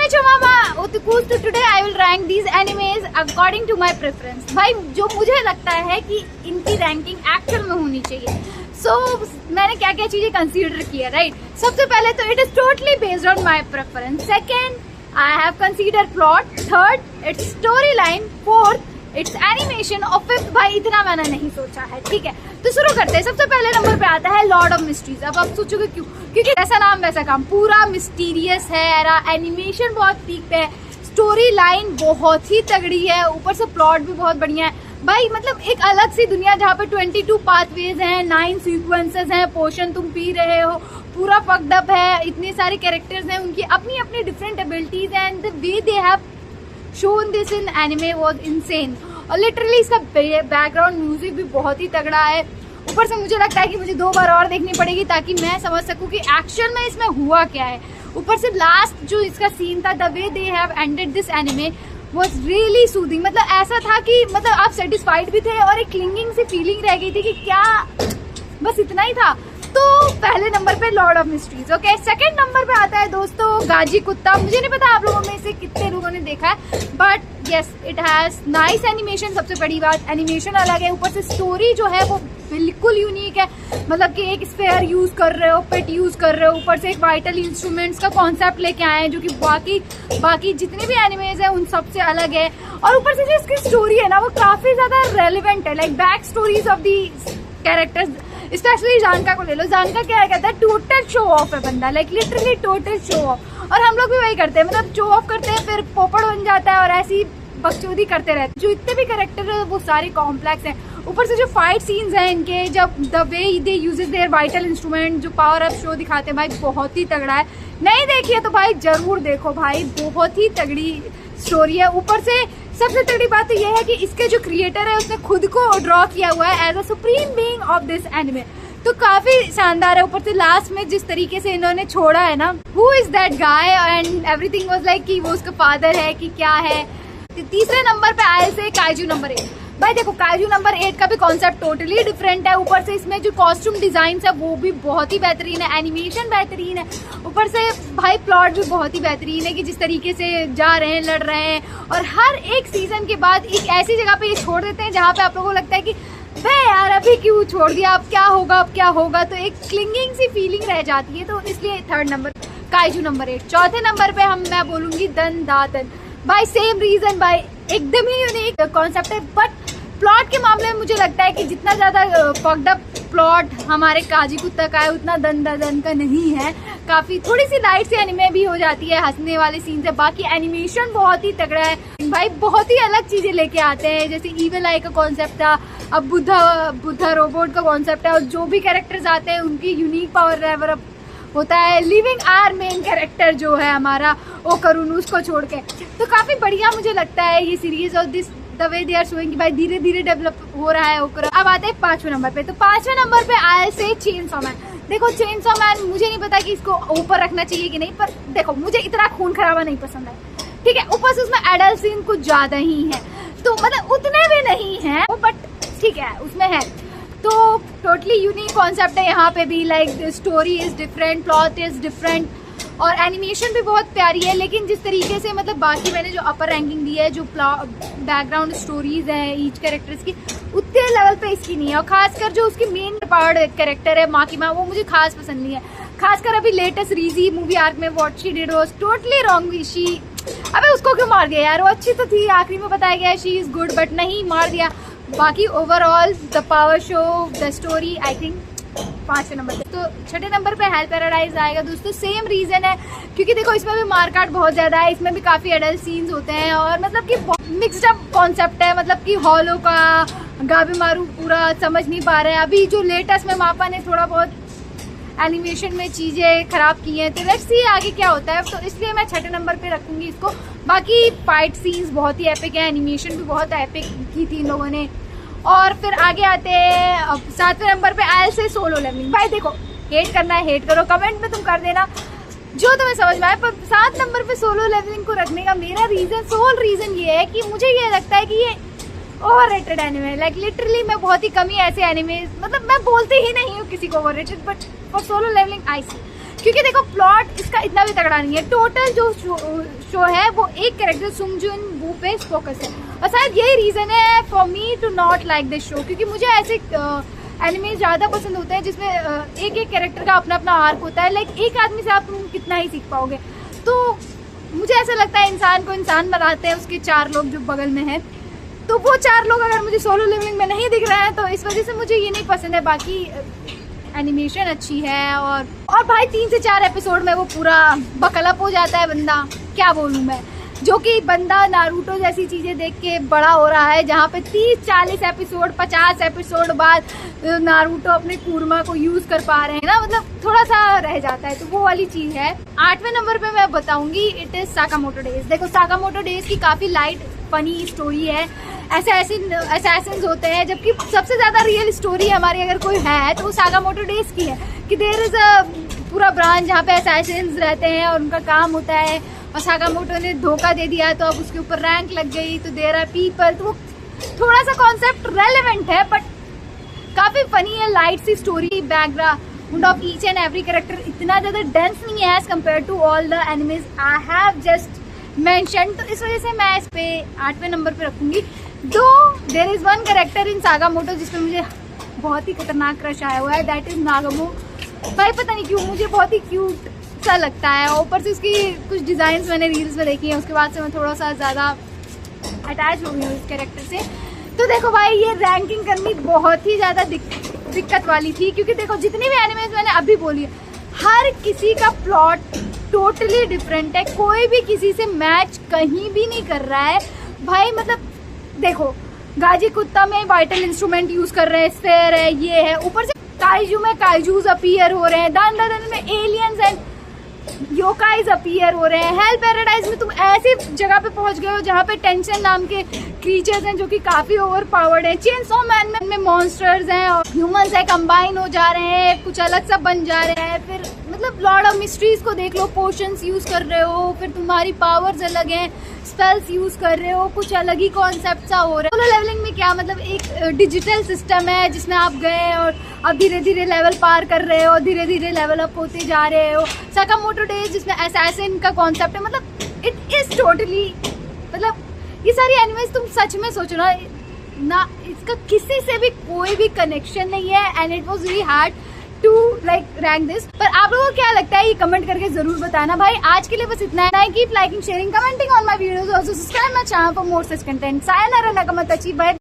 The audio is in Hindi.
तो today I will rank these animes according to my preference. भाई जो मुझे लगता है कि इनकी रैंकिंग एक्चुअल में होनी चाहिए। सो मैंने क्या क्या चीजें कंसीडर किया, राइट। सबसे पहले तो it is totally based on my preference. Second, I have consider plot. Third, it's story line. Fourth, it's animation. और फिफ्थ, भाई इतना मैंने नहीं सोचा है, ठीक है। तो शुरू करते हैं। सबसे पहले नंबर पे आता है लॉर्ड ऑफ मिस्ट्रीज। अब आप सोचोगे क्यों? क्योंकि ऐसा नाम वैसा काम, पूरा मिस्टीरियस है, एनिमेशन बहुत पीक पे है, स्टोरी लाइन बहुत ही तगड़ी है, ऊपर से प्लॉट भी बहुत बढ़िया है। भाई मतलब एक अलग सी दुनिया जहाँ पे 22 पाथवेज हैं, 9 सीक्वेंसेस हैं, पोशन तुम पी रहे हो, पूरा फक्ड अप है, इतने सारे कैरेक्टर्स हैं, उनकी अपनी अपनी डिफरेंट एबिलिटीज हैं, and the way they have shown this in anime was insane. और लिटरली इसका बैकग्राउंड म्यूजिक भी बहुत ही तगड़ा है। ऊपर से मुझे लगता है कि मुझे 2 बार और देखनी पड़ेगी ताकि मैं समझ सकूं कि एक्शन में इसमें हुआ क्या है। ऊपर से लास्ट जो इसका सीन था, the way they have ended this anime was really soothing. मतलब ऐसा था कि मतलब आप सेटिस्फाइड भी थे और एक क्लिंगिंग सी फीलिंग रह गई थी कि क्या, बस इतना ही था। तो पहले नंबर पे Lord of mysteries. Okay, second number पे आता है दोस्तों गाजी कुत्ता। मुझे नहीं पता आप लोगों में से कितने लोगों ने देखा है, but yes it has nice animation. सबसे बड़ी बात एनिमेशन अलग है, ऊपर से स्टोरी जो है वो बिल्कुल यूनिक है। मतलब कि एक स्फेयर यूज कर रहे हो, पेट यूज कर रहे हो, ऊपर से एक वाइटल इंस्ट्रूमेंट्स का कॉन्सेप्ट लेके आए हैं जो कि बाकी जितने भी एनिमेज है उन सबसे अलग है। और ऊपर से जो इसकी स्टोरी है ना वो काफी ज्यादा रेलिवेंट है, like back stories of the characters. Specially जानका को ले लो, जानका क्या कहता है, टोटल शो ऑफ है बंदा, like literally total show off. और हम लोग भी वही करते हैं, मतलब शो ऑफ करते हैं फिर पोपड़ बन जाता है और ऐसी बकचोदी करते रहते हैं। जो इतने भी कैरेक्टर है वो सारे कॉम्प्लेक्स हैं। ऊपर से जो फाइट सीन्स हैं इनके, जब the way they uses their vital instrument, जो पावर अप शो दिखाते हैं, भाई बहुत ही तगड़ा है। नहीं देखिए तो भाई जरूर देखो, भाई बहुत ही तगड़ी स्टोरी है। ऊपर से सबसे तगड़ी बात तो यह है कि इसके जो क्रिएटर है उसने खुद को ड्रॉ किया हुआ है as a supreme being of this anime, तो काफी शानदार है। ऊपर से लास्ट में जिस तरीके से इन्होंने छोड़ा है ना, who is that guy, and everything was like कि वो उसका फादर है कि क्या है। तीसरे नंबर पे आए से काइजू नंबर 8। भाई देखो काइजू नंबर 8 का भी कॉन्सेप्ट टोटली डिफरेंट है। ऊपर से इसमें जो कॉस्ट्यूम डिजाइन है वो भी बहुत ही बेहतरीन है, एनिमेशन बेहतरीन है। ऊपर से भाई प्लॉट भी बहुत ही बेहतरीन है कि जिस तरीके से जा रहे हैं, लड़ रहे हैं, और हर एक सीजन के बाद एक ऐसी जगह पे ये छोड़ देते हैं जहाँ पे आप लोगों को लगता है कि बे यार अभी क्यों छोड़ दिया, अब क्या होगा, अब क्या होगा। तो एक क्लिंगिंग सी फीलिंग रह जाती है, तो इसलिए थर्ड नंबर काइजू नंबर 8। चौथे नंबर पे मैं बोलूंगी दन दातन। भाई सेम रीजन, भाई एकदम ही यूनिक कॉन्सेप्ट है, बट प्लॉट के मामले में मुझे लगता है कि जितना ज्यादा फक्ड अप प्लॉट हमारे काजी कुत्ता का है उतना दन का नहीं है। काफी थोड़ी सी लाइट सी एनिमे भी हो जाती है, हंसने वाले सीन से। बाकी एनिमेशन बहुत ही तगड़ा है भाई, बहुत ही अलग चीजें लेके आते हैं। जैसे इविल आई का कॉन्सेप्ट था, अब बुद्धा रोबोट का कॉन्सेप्ट है, और जो भी कैरेक्टर्स आते हैं उनकी यूनिक पावर लेवल अप होता है। लिविंग आर मेन कैरेक्टर जो है हमारा ओ करुण, उसको छोड़ के। तो काफी बढ़िया मुझे लगता है ये सीरीज, और this the way they are showing कि भाई धीरे धीरे डेवलप हो रहा है ओकर। अब आते हैं 5वें नंबर पे। तो 5वें नंबर पे आए से चेनसॉ मैन। देखो चेनसॉ मैन मुझे नहीं पता कि इसको ऊपर रखना चाहिए कि नहीं, पर देखो मुझे इतना खून खराबा नहीं पसंद है, ठीक है। ऊपर से उसमें एडल्ट सीन कुछ ज्यादा ही है, तो मतलब उतने भी नहीं है, बट ठीक है उसमें है। तो टोटली यूनिक कॉन्सेप्ट है यहाँ पे भी, like story is different, plot is different, और एनिमेशन भी बहुत प्यारी है। लेकिन जिस तरीके से मतलब बाकी मैंने जो अपर रैंकिंग दी है, जो बैकग्राउंड स्टोरीज है ईच कैरेक्टर्स की, उतने लेवल पे इसकी नहीं है। और खासकर जो उसकी मेन पार्ट कैरेक्टर है माँ की माँ, वो मुझे खास पसंद नहीं है। खासकर अभी लेटेस्ट रीजी मूवी आर्क में what she did was totally wrong. She अबे उसको क्यों मार दिया यार, वो अच्छी तो थी, आखिरी में बताया गया शी इज गुड, बट नहीं मार दिया। बाकी overall the power show, the story, I think 5वें नंबर पे। तो 6ठे नंबर पे हेल पैराडाइज आएगा दोस्तों। सेम रीजन है, क्योंकि देखो इसमें भी मारकाट बहुत ज्यादा है, इसमें भी काफी एडल्ट सीन्स होते हैं, और मतलब कि मिक्स्ड अप कॉन्सेप्ट है। मतलब कि हॉलो का गाबी मारू पूरा समझ नहीं पा रहे हैं। अभी जो लेटेस्ट में मापा ने थोड़ा बहुत एनिमेशन में चीजें खराब की हैं, तो लेट्स सी आगे क्या होता है। तो इसलिए मैं 6ठे नंबर पे रखूंगी इसको। बाकी फाइट सीन्स बहुत ही एपिक है, एनिमेशन भी बहुत एपिक की थी इन लोगों ने। और फिर आगे आते हैं 7वें नंबर पे आयल से सोलो लेवलिंग। भाई देखो हेट करना है हेट करो, कमेंट में तुम कर देना जो तुम्हें समझ में आए, पर 7 नंबर पे सोलो लेवलिंग को रखने का मेरा सोल रीजन ये है कि मुझे ये लगता है कि ये ओवररेटेड एनिमे, लाइक लिटरली मैं बहुत ही कम ही ऐसे एनिमे, मतलब मैं बोलती ही नहीं हूँ किसी को overrated, but for solo leveling I see, क्योंकि देखो प्लॉट इसका इतना भी तगड़ा नहीं है। टोटल जो शो है वो एक कैरेक्टर सुंगजुन वू पे फोकस है, और शायद यही रीजन है for me to not like this show, क्योंकि मुझे ऐसे एनिमे ज़्यादा पसंद होते हैं जिसमें एक एक कैरेक्टर का अपना अपना आर्क होता है। लाइक एक आदमी से आप तुम कितना ही सीख पाओगे। तो मुझे ऐसा लगता है इंसान को इंसान बनाते हैं उसके 4 लोग जो बगल में हैं, तो वो 4 लोग अगर मुझे सोलो लेवलिंग में नहीं दिख रहे हैं तो इस वजह से मुझे ये नहीं पसंद है। बाकी एनिमेशन अच्छी है और भाई 3 से 4 एपिसोड में वो पूरा बकलअप हो जाता है बंदा, क्या बोलूँ मैं। जो कि बंदा नारुतो जैसी चीज़ें देख के बड़ा हो रहा है, जहाँ पे 30-40 एपिसोड 50 एपिसोड बाद नारुतो अपने कूर्मा को यूज़ कर पा रहे हैं ना, मतलब थोड़ा सा रह जाता है, तो वो वाली चीज़ है। 8वें नंबर पे मैं बताऊंगी इट इज़ साकामोटो डेज। देखो साकामोटो डेज की काफ़ी लाइट फनी स्टोरी है, असैसिन्स होते हैं, जबकि सबसे ज़्यादा रियल स्टोरी हमारी अगर कोई है तो वो साकामोटो डेज की है कि देयर इज़ अ पूरा ब्रांच जहाँ पे असैसिन्स रहते हैं और उनका काम होता है, और साकामोटो ने धोखा दे दिया तो अब उसके ऊपर रैंक लग गई, तो देयर आर पीपल। तो थोड़ा सा कॉन्सेप्ट रेलेवेंट है बट काफ़ी फनी है, लाइट सी story. Background of each and every character इतना ज़्यादा डेंस नहीं है as compare to all the animes I have just mention, तो इस वजह से मैं इस पे 8वें नंबर पे रखूंगी। Though there is one character in Sakamoto जिसमें मुझे बहुत ही खतरनाक क्रश आया हुआ है, दैट इज़ नागामो। भाई पता नहीं क्यों मुझे बहुत ही क्यूट सा लगता है, ऊपर से उसकी कुछ डिज़ाइंस मैंने रील्स में देखी हैं, उसके बाद से मैं थोड़ा सा ज़्यादा अटैच हो गई हूँ इस कैरेक्टर से। तो देखो भाई ये रैंकिंग करनी बहुत ही ज़्यादा दिक्कत वाली थी, क्योंकि देखो जितनी भी एनिमेज मैंने अभी बोली है हर किसी का प्लॉट टोटली डिफरेंट है, कोई भी किसी से मैच कहीं भी नहीं कर रहा है भाई। मतलब देखो गाजी कुत्ता में वाइटल इंस्ट्रूमेंट यूज कर रहे हैं, स्फेयर है, ये है, ऊपर से काइजू में काइजूज अपीयर हो रहे हैं, दान में एलियंस एंड योकाइज अपीयर हो रहे हैं, हेल पैराडाइज में तुम ऐसी जगह पे पहुंच गए हो जहाँ पे टेंशन नाम के क्रीचर्स हैं जो कि काफी ओवर पावर्ड है, चेनसॉ मैन में मॉन्स्टर्स हैं और ह्यूमंस है, कंबाइन हो जा रहे हैं, कुछ अलग सा बन जा रहे हैं। फिर मतलब लॉर्ड ऑफ मिस्ट्रीज को देख लो, पोशंस यूज कर रहे हो, फिर तुम्हारी पावर्स अलग हैं, स्पेल्स यूज कर रहे हो, कुछ अलग ही कॉन्सेप्ट सा हो रहा है। सोलो लेवलिंग में क्या मतलब एक डिजिटल सिस्टम है जिसमें आप गए और अब धीरे धीरे लेवल पार कर रहे हो, धीरे धीरे लेवल अप होते जा रहे हो। साकामोटो डेज जिसमें असैसिन का कॉन्सेप्ट है, मतलब इट इज टोटली, मतलब ये सारी एनिमेज तुम सच में सोचो ना इसका किसी से भी कोई भी कनेक्शन नहीं है and it was really hard to like rank this. पर आप लोगों को क्या लगता है ये कमेंट करके जरूर बताना। भाई आज के लिए बस इतना है। Keep liking, sharing, commenting on my videos, also subscribe my channel for more such content. सायनारा नाकामाताची, बाय।